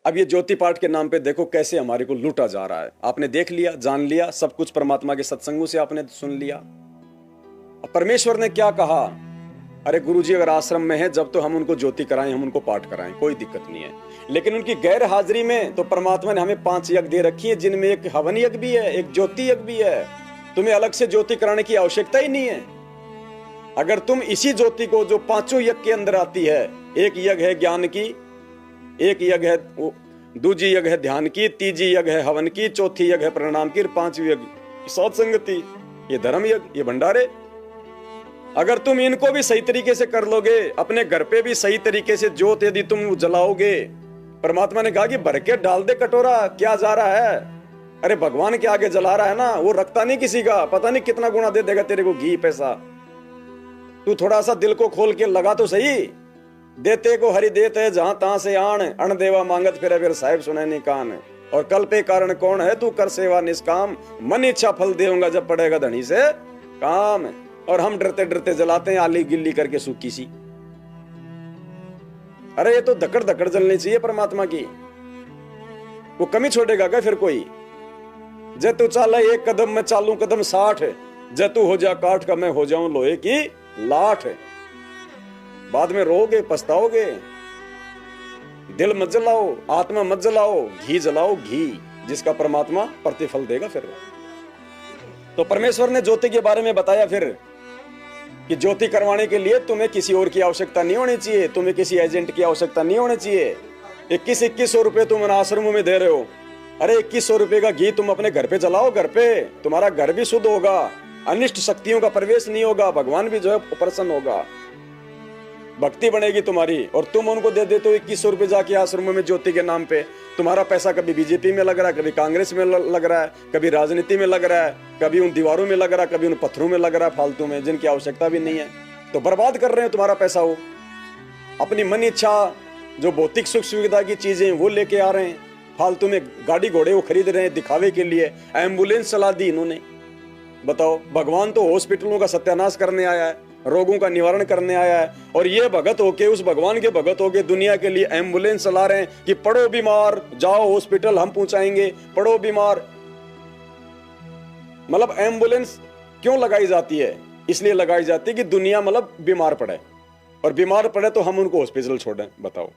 अब ये ज्योति पाठ के नाम पे देखो कैसे हमारे को लूटा जा रहा है। आपने देख लिया, जान लिया, सब कुछ परमात्मा के सत्संगों से आपने सुन लिया। अब परमेश्वर ने क्या कहा, अरे गुरुजी अगर आश्रम में है जब तो हम उनको ज्योति कराएं, हम उनको पाठ कराएं, कोई दिक्कत नहीं है। लेकिन उनकी गैर हाजिरी में तो परमात्मा ने हमें 5 यज्ञ दे रखी है, जिनमें एक हवन यज्ञ भी है, एक ज्योति यज्ञ भी है। तुम्हें अलग से ज्योति कराने की आवश्यकता ही नहीं है। अगर तुम इसी ज्योति को जो 5 यज्ञ के अंदर आती है, एक यज्ञ है ज्ञान की, एक यज्ञ है, दूजी यज्ञ है ध्यान की, तीजी यज्ञ है हवन की, चौथी यज्ञ है प्रणाम की, 5वीं यज्ञ सत्संगति, ये धर्म यज्ञ, ये भंडारे। अगर तुम इनको भी सही तरीके से कर लोगे, अपने घर पे भी सही तरीके से ज्योत यदि तुम जलाओगे, परमात्मा ने कहा कि भर के डाल दे कटोरा, क्या जा रहा है। अरे भगवान के आगे जला रहा है ना, वो रखता नहीं किसी का, पता नहीं कितना गुना दे देगा तेरे को घी पैसा। तू थोड़ा सा दिल को खोल के लगा तो सही। देते को हरि देते है जहां तहां से आण, अण देवा मांगत फिर साहिब सुने नहीं कान। और कल पे कारण कौन है, तू कर सेवा निष्काम, मन इच्छा फल देऊंगा जब पड़ेगा धनी से काम। और हम डरते डरते जलाते हैं आली गिल्ली करके सूखी सी। अरे ये तो धकड़ धकड़ जलनी चाहिए परमात्मा की, वो कमी छोड़ेगा क्या फिर कोई। जे तू चाला 1 कदम मैं चालू कदम 60, जे तू हो जा काठ का मैं हो जाऊं लोहे की लाठ। बाद में रोगे पछताओगे। दिल मत जलाओ, आत्मा मत जलाओ, घी जलाओ, घी जिसका परमात्मा प्रतिफल देगा। फिर तो परमेश्वर ने ज्योति के बारे में बताया फिर कि ज्योति करवाने के लिए तुम्हें किसी और की आवश्यकता नहीं होनी चाहिए, तुम्हें किसी एजेंट की आवश्यकता नहीं होनी चाहिए। 2100 रुपए तुम आश्रमों में दे रहे हो, अरे 2100 रुपए का घी तुम अपने घर पे जलाओ। घर पे तुम्हारा घर भी शुद्ध होगा, अनिष्ट शक्तियों का प्रवेश नहीं होगा, भगवान भी जो है प्रसन्न होगा, भक्ति बनेगी तुम्हारी। और तुम उनको दे देते हो 2100 रुपए जाके आश्रमों में ज्योति के नाम पे। तुम्हारा पैसा कभी बीजेपी में लग रहा है, कभी कांग्रेस में लग रहा है, कभी राजनीति में लग रहा है, कभी उन दीवारों में लग रहा है, कभी उन पत्थरों में लग रहा है फालतू में, जिनकी आवश्यकता भी नहीं है। तो बर्बाद कर रहे हैं तुम्हारा पैसा। वो अपनी मन इच्छा जो भौतिक सुख सुविधा की चीजें वो लेके आ रहे हैं, फालतू में गाड़ी घोड़े वो खरीद रहे हैं दिखावे के लिए। एम्बुलेंस चला दी इन्होंने। बताओ, भगवान तो हॉस्पिटलों का सत्यानाश करने आया है, रोगों का निवारण करने आया है, और ये भगत होके, उस भगवान के भगत होके दुनिया के लिए एम्बुलेंस चला रहे हैं कि पड़ो बीमार जाओ हॉस्पिटल हम पहुंचाएंगे, पड़ो बीमार। मतलब एम्बुलेंस क्यों लगाई जाती है? इसलिए लगाई जाती है कि दुनिया मतलब बीमार पड़े, और बीमार पड़े तो हम उनको हॉस्पिटल छोड़ें। बताओ।